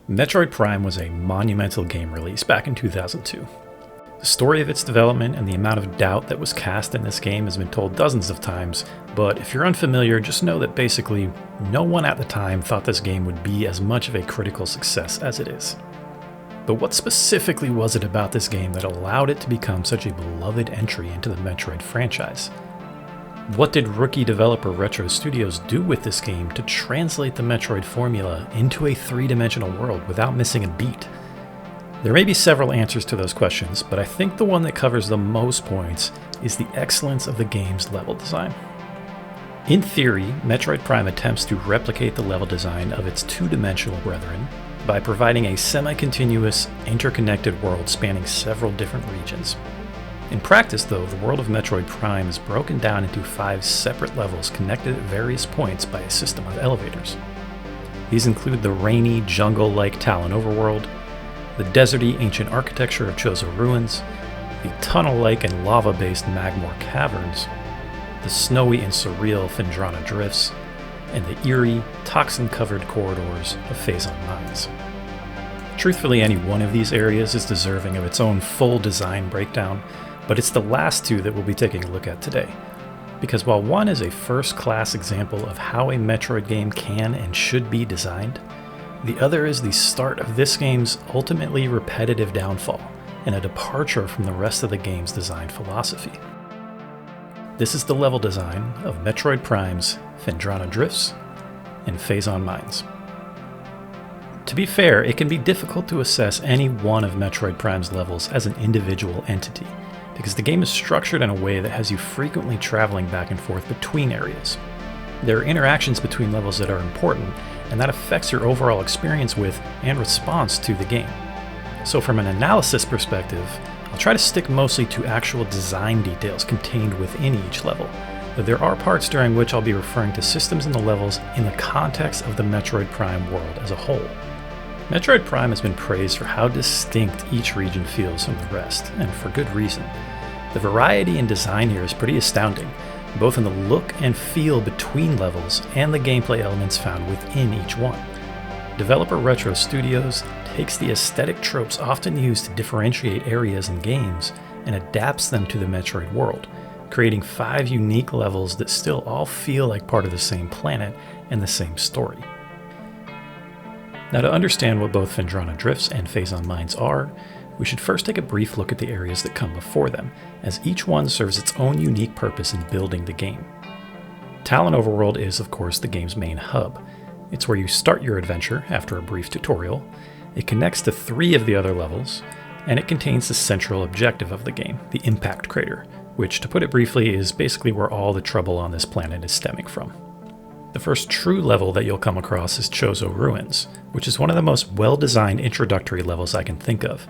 Metroid Prime was a monumental game release back in 2002. The story of its development and the amount of doubt that was cast in this game has been told dozens of times, but if you're unfamiliar, just know that basically no one at the time thought this game would be as much of a critical success as it is. But what specifically was it about this game that allowed it to become such a beloved entry into the Metroid franchise? What did rookie developer Retro Studios do with this game to translate the Metroid formula into a three-dimensional world without missing a beat? There may be several answers to those questions, but I think the one that covers the most points is the excellence of the game's level design. In theory, Metroid Prime attempts to replicate the level design of its two-dimensional brethren by providing a semi-continuous, interconnected world spanning several different regions. In practice, though, the world of Metroid Prime is broken down into 5 separate levels connected at various points by a system of elevators. These include the rainy, jungle-like Talon overworld, the deserty ancient architecture of Chozo Ruins, the tunnel-like and lava-based Magmoor Caverns, the snowy and surreal Phendrana Drifts, and the eerie, toxin-covered corridors of Phazon Mines. Truthfully, any one of these areas is deserving of its own full design breakdown, but it's the last two that we'll be taking a look at today. Because while one is a first-class example of how a Metroid game can and should be designed, the other is the start of this game's ultimately repetitive downfall and a departure from the rest of the game's design philosophy. This is the level design of Metroid Prime's Phendrana Drifts and Phazon Mines. To be fair, it can be difficult to assess any one of Metroid Prime's levels as an individual entity, because the game is structured in a way that has you frequently traveling back and forth between areas. There are interactions between levels that are important, and that affects your overall experience with and response to the game. So from an analysis perspective, I'll try to stick mostly to actual design details contained within each level, but there are parts during which I'll be referring to systems in the levels in the context of the Metroid Prime world as a whole. Metroid Prime has been praised for how distinct each region feels from the rest, and for good reason. The variety in design here is pretty astounding, both in the look and feel between levels and the gameplay elements found within each one. Developer Retro Studios takes the aesthetic tropes often used to differentiate areas in games and adapts them to the Metroid world, creating 5 unique levels that still all feel like part of the same planet and the same story. Now, to understand what both Phendrana Drifts and Phazon Mines are, we should first take a brief look at the areas that come before them, as each one serves its own unique purpose in building the game. Talon Overworld is, of course, the game's main hub. It's where you start your adventure after a brief tutorial. It connects to 3 of the other levels, and it contains the central objective of the game, the Impact Crater, which, to put it briefly, is basically where all the trouble on this planet is stemming from. The first true level that you'll come across is Chozo Ruins, which is one of the most well-designed introductory levels I can think of.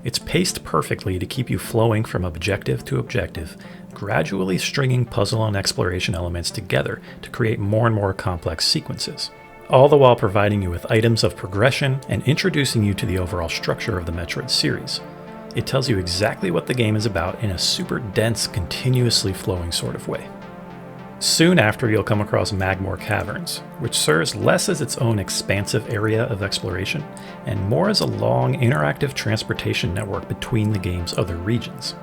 It's paced perfectly to keep you flowing from objective to objective, gradually stringing puzzle and exploration elements together to create more and more complex sequences, all the while providing you with items of progression and introducing you to the overall structure of the Metroid series. It tells you exactly what the game is about in a super dense, continuously flowing sort of way. Soon after, you'll come across Magmoor Caverns, which serves less as its own expansive area of exploration and more as a long, interactive transportation network between the game's other regions.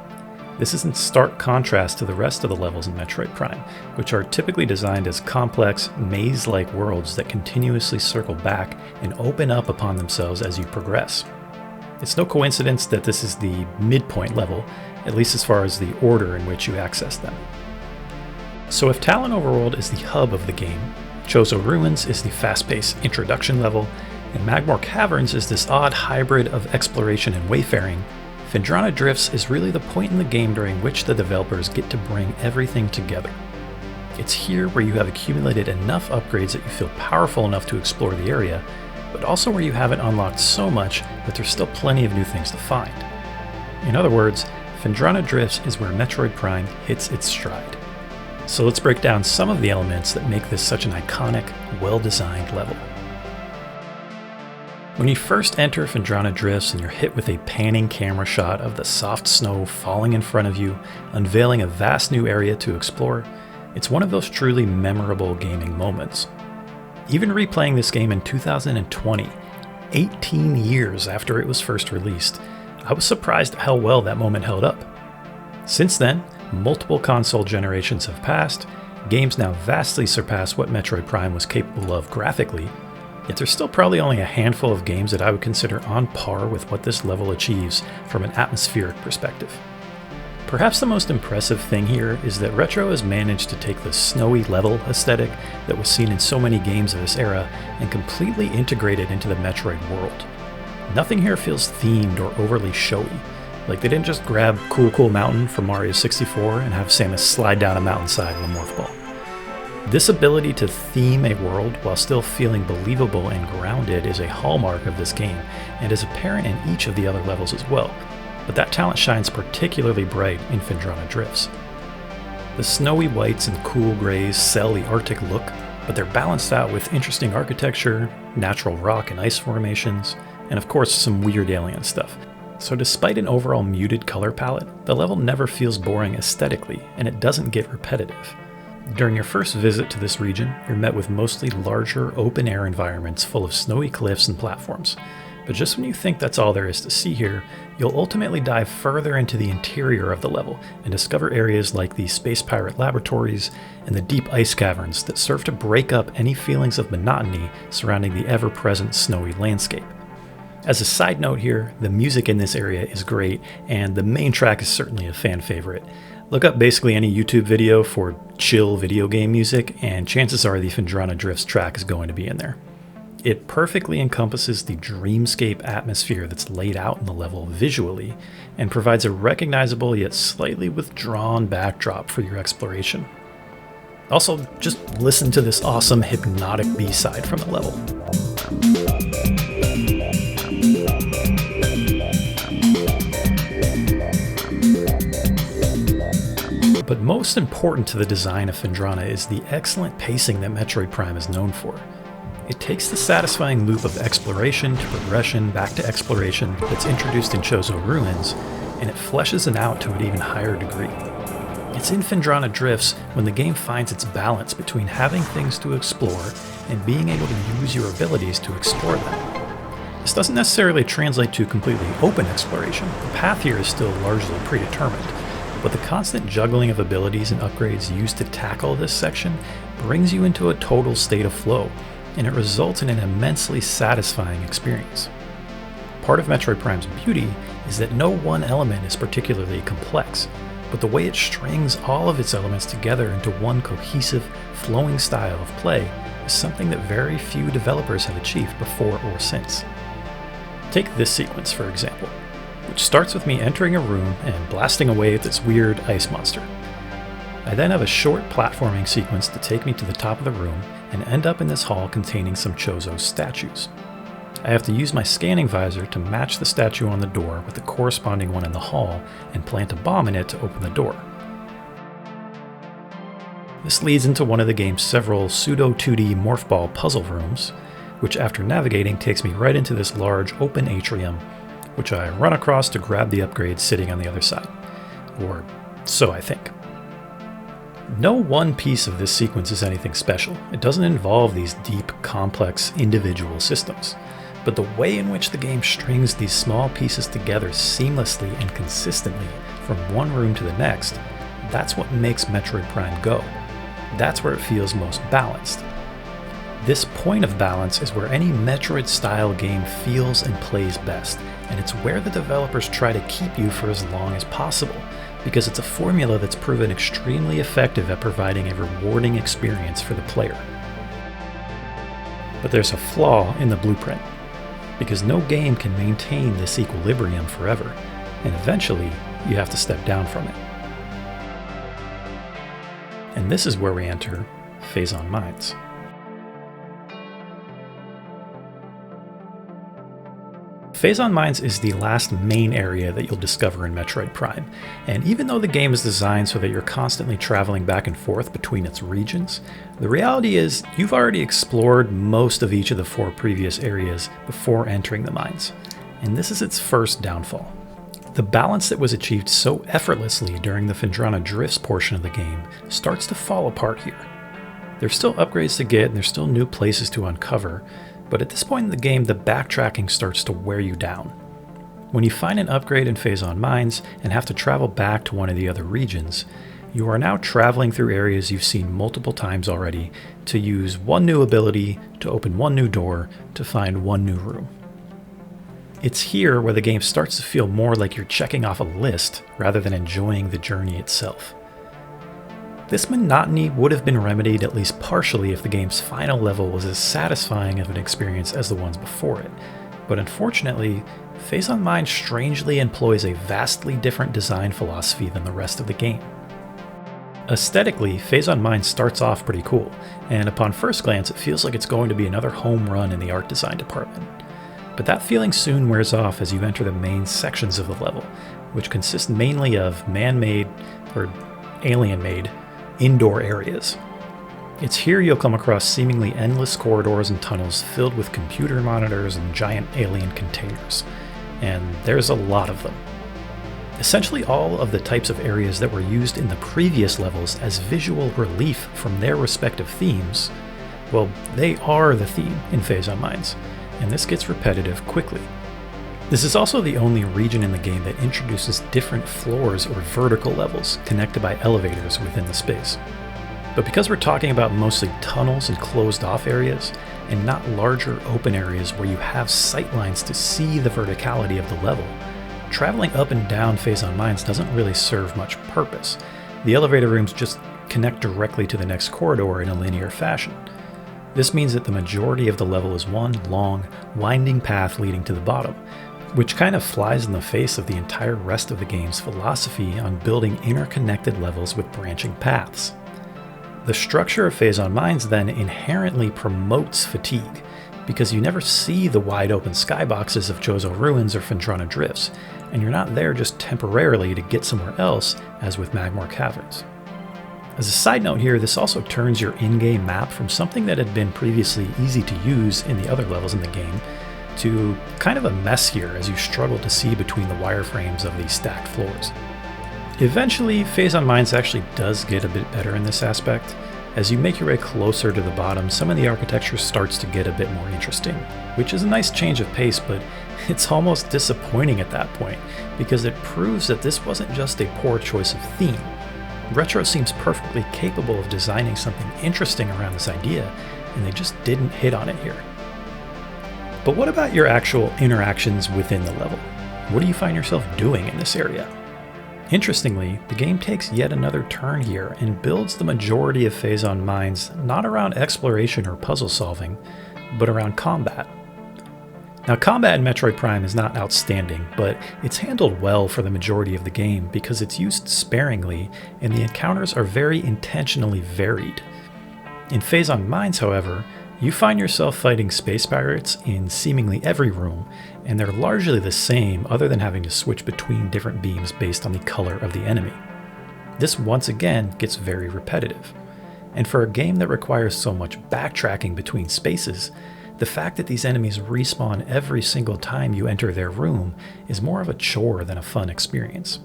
This is in stark contrast to the rest of the levels in Metroid Prime, which are typically designed as complex, maze-like worlds that continuously circle back and open up upon themselves as you progress. It's no coincidence that this is the midpoint level, at least as far as the order in which you access them. So if Talon Overworld is the hub of the game, Chozo Ruins is the fast-paced introduction level, and Magmoor Caverns is this odd hybrid of exploration and wayfaring, Phendrana Drifts is really the point in the game during which the developers get to bring everything together. It's here where you have accumulated enough upgrades that you feel powerful enough to explore the area, but also where you haven't unlocked so much that there's still plenty of new things to find. In other words, Phendrana Drifts is where Metroid Prime hits its stride. So let's break down some of the elements that make this such an iconic, well-designed level. When you first enter Phendrana Drifts and you're hit with a panning camera shot of the soft snow falling in front of you, unveiling a vast new area to explore, it's one of those truly memorable gaming moments. Even replaying this game in 2020, 18 years after it was first released, I was surprised at how well that moment held up. Since then, multiple console generations have passed, games now vastly surpass what Metroid Prime was capable of graphically, yet there's still probably only a handful of games that I would consider on par with what this level achieves from an atmospheric perspective. Perhaps the most impressive thing here is that Retro has managed to take the snowy level aesthetic that was seen in so many games of this era and completely integrate it into the Metroid world. Nothing here feels themed or overly showy. Like they didn't just grab Cool Mountain from Mario 64 and have Samus slide down a mountainside in the Morph Ball. This ability to theme a world while still feeling believable and grounded is a hallmark of this game and is apparent in each of the other levels as well. But that talent shines particularly bright in Phendrana Drifts. The snowy whites and cool grays sell the Arctic look, but they're balanced out with interesting architecture, natural rock and ice formations, and of course some weird alien stuff. So despite an overall muted color palette, the level never feels boring aesthetically, and it doesn't get repetitive. During your first visit to this region, you're met with mostly larger, open-air environments full of snowy cliffs and platforms. But just when you think that's all there is to see here, you'll ultimately dive further into the interior of the level and discover areas like the Space Pirate Laboratories and the deep ice caverns that serve to break up any feelings of monotony surrounding the ever-present snowy landscape. As a side note here, the music in this area is great, and the main track is certainly a fan favorite. Look up basically any YouTube video for chill video game music, and chances are the Phendrana Drifts track is going to be in there. It perfectly encompasses the dreamscape atmosphere that's laid out in the level visually, and provides a recognizable yet slightly withdrawn backdrop for your exploration. Also, just listen to this awesome hypnotic B-side from the level. But most important to the design of Phendrana is the excellent pacing that Metroid Prime is known for. It takes the satisfying loop of exploration to progression back to exploration that's introduced in Chozo Ruins, and it fleshes it out to an even higher degree. It's in Phendrana Drifts when the game finds its balance between having things to explore and being able to use your abilities to explore them. This doesn't necessarily translate to completely open exploration. The path here is still largely predetermined, but the constant juggling of abilities and upgrades used to tackle this section brings you into a total state of flow, and it results in an immensely satisfying experience. Part of Metroid Prime's beauty is that no one element is particularly complex, but the way it strings all of its elements together into one cohesive, flowing style of play is something that very few developers have achieved before or since. Take this sequence, for example, which starts with me entering a room and blasting away at this weird ice monster. I then have a short platforming sequence to take me to the top of the room and end up in this hall containing some Chozo statues. I have to use my scanning visor to match the statue on the door with the corresponding one in the hall and plant a bomb in it to open the door. This leads into one of the game's several pseudo 2D morph ball puzzle rooms, which after navigating takes me right into this large open atrium, which I run across to grab the upgrade sitting on the other side. Or so I think. No one piece of this sequence is anything special. It doesn't involve these deep, complex, individual systems. But the way in which the game strings these small pieces together seamlessly and consistently from one room to the next, that's what makes Metroid Prime go. That's where it feels most balanced. This point of balance is where any Metroid-style game feels and plays best, and it's where the developers try to keep you for as long as possible, because it's a formula that's proven extremely effective at providing a rewarding experience for the player. But there's a flaw in the blueprint, because no game can maintain this equilibrium forever, and eventually you have to step down from it. And this is where we enter Phazon Mines. Phazon Mines is the last main area that you'll discover in Metroid Prime, and even though the game is designed so that you're constantly traveling back and forth between its regions, the reality is you've already explored most of each of the 4 previous areas before entering the mines, and this is its first downfall. The balance that was achieved so effortlessly during the Phendrana Drifts portion of the game starts to fall apart here. There's still upgrades to get and there's still new places to uncover, But at this point in the game, the backtracking starts to wear you down. When you find an upgrade in Phazon Mines and have to travel back to one of the other regions, you are now traveling through areas you've seen multiple times already to use one new ability, to open one new door, to find one new room. It's here where the game starts to feel more like you're checking off a list rather than enjoying the journey itself. This monotony would have been remedied at least partially if the game's final level was as satisfying of an experience as the ones before it, but unfortunately, Phazon Mines strangely employs a vastly different design philosophy than the rest of the game. Aesthetically, Phazon Mines starts off pretty cool, and upon first glance it feels like it's going to be another home run in the art design department. But that feeling soon wears off as you enter the main sections of the level, which consist mainly of man-made, or alien-made, indoor areas. It's here you'll come across seemingly endless corridors and tunnels filled with computer monitors and giant alien containers, and there's a lot of them. Essentially all of the types of areas that were used in the previous levels as visual relief from their respective themes, well, they are the theme in Phazon Mines, and this gets repetitive quickly. This is also the only region in the game that introduces different floors or vertical levels connected by elevators within the space. But because we're talking about mostly tunnels and closed off areas, and not larger open areas where you have sightlines to see the verticality of the level, traveling up and down Phazon Mines doesn't really serve much purpose. The elevator rooms just connect directly to the next corridor in a linear fashion. This means that the majority of the level is one long, winding path leading to the bottom, which kind of flies in the face of the entire rest of the game's philosophy on building interconnected levels with branching paths. The structure of Phazon Mines then inherently promotes fatigue, because you never see the wide open skyboxes of Jozo Ruins or Phendrana Drifts, and you're not there just temporarily to get somewhere else, as with Magmoor Caverns. As a side note here, this also turns your in-game map from something that had been previously easy to use in the other levels in the game, to kind of a mess here as you struggle to see between the wireframes of these stacked floors. Eventually, Phazon Mines actually does get a bit better in this aspect. As you make your way closer to the bottom, some of the architecture starts to get a bit more interesting, which is a nice change of pace, but it's almost disappointing at that point, because it proves that this wasn't just a poor choice of theme. Retro seems perfectly capable of designing something interesting around this idea, and they just didn't hit on it here. But what about your actual interactions within the level? What do you find yourself doing in this area? Interestingly, the game takes yet another turn here and builds the majority of Phazon Mines not around exploration or puzzle solving, but around combat. Now, combat in Metroid Prime is not outstanding, but it's handled well for the majority of the game because it's used sparingly and the encounters are very intentionally varied. In Phazon Mines, however, you find yourself fighting space pirates in seemingly every room, and they're largely the same other than having to switch between different beams based on the color of the enemy. This once again gets very repetitive. And for a game that requires so much backtracking between spaces, the fact that these enemies respawn every single time you enter their room is more of a chore than a fun experience.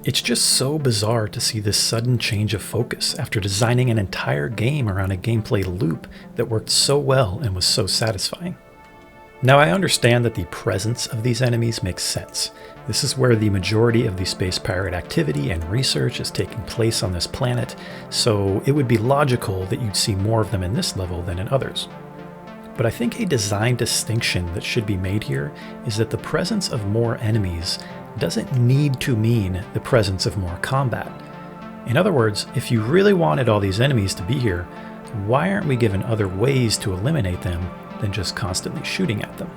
It's just so bizarre to see this sudden change of focus after designing an entire game around a gameplay loop that worked so well and was so satisfying. Now, I understand that the presence of these enemies makes sense. This is where the majority of the space pirate activity and research is taking place on this planet, so it would be logical that you'd see more of them in this level than in others. But I think a design distinction that should be made here is that the presence of more enemies doesn't need to mean the presence of more combat. In other words, if you really wanted all these enemies to be here, why aren't we given other ways to eliminate them than just constantly shooting at them?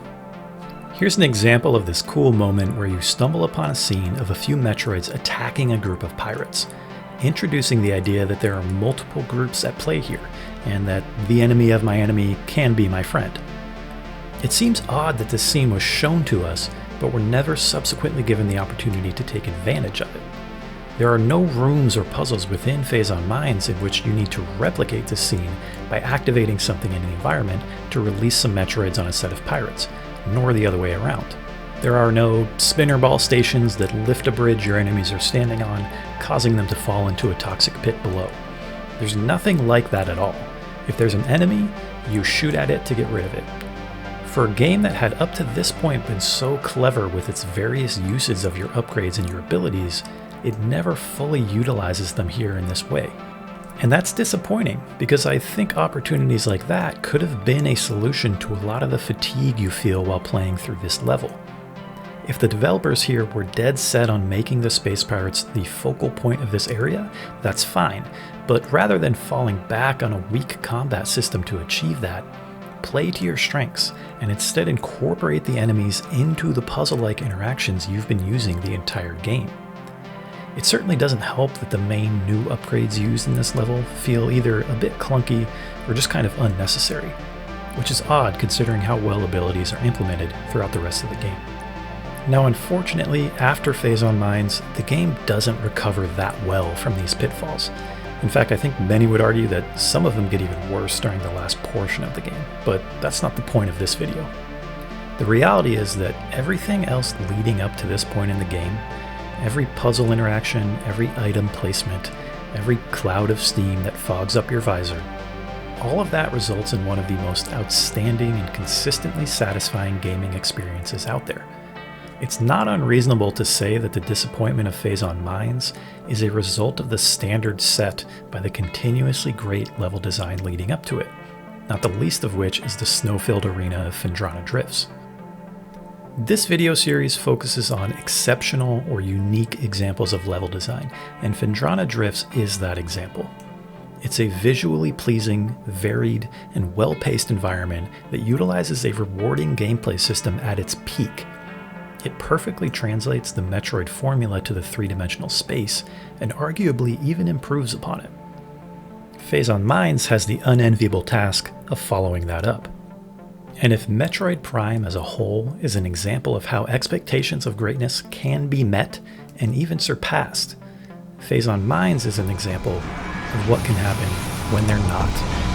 Here's an example of this cool moment where you stumble upon a scene of a few Metroids attacking a group of pirates, introducing the idea that there are multiple groups at play here, and that the enemy of my enemy can be my friend. It seems odd that this scene was shown to us, but we're never subsequently given the opportunity to take advantage of it. There are no rooms or puzzles within Phazon Mines in which you need to replicate this scene by activating something in the environment to release some Metroids on a set of pirates, nor the other way around. There are no spinner ball stations that lift a bridge your enemies are standing on, causing them to fall into a toxic pit below. There's nothing like that at all. If there's an enemy, you shoot at it to get rid of it. For a game that had up to this point been so clever with its various uses of your upgrades and your abilities, it never fully utilizes them here in this way. And that's disappointing, because I think opportunities like that could have been a solution to a lot of the fatigue you feel while playing through this level. If the developers here were dead set on making the Space Pirates the focal point of this area, that's fine, but rather than falling back on a weak combat system to achieve that, play to your strengths and instead incorporate the enemies into the puzzle-like interactions you've been using the entire game. It certainly doesn't help that the main new upgrades used in this level feel either a bit clunky or just kind of unnecessary, which is odd considering how well abilities are implemented throughout the rest of the game. Now unfortunately, after Phazon Mines, the game doesn't recover that well from these pitfalls. In fact, I think many would argue that some of them get even worse during the last portion of the game, but that's not the point of this video. The reality is that everything else leading up to this point in the game, every puzzle interaction, every item placement, every cloud of steam that fogs up your visor, all of that results in one of the most outstanding and consistently satisfying gaming experiences out there. It's not unreasonable to say that the disappointment of Phazon Mines is a result of the standard set by the continuously great level design leading up to it, not the least of which is the snow-filled arena of Phendrana Drifts. This video series focuses on exceptional or unique examples of level design, and Phendrana Drifts is that example. It's a visually pleasing, varied, and well-paced environment that utilizes a rewarding gameplay system at its peak. It perfectly translates the Metroid formula to the three-dimensional space, and arguably even improves upon it. Phazon Mines has the unenviable task of following that up. And if Metroid Prime as a whole is an example of how expectations of greatness can be met and even surpassed, Phazon Mines is an example of what can happen when they're not.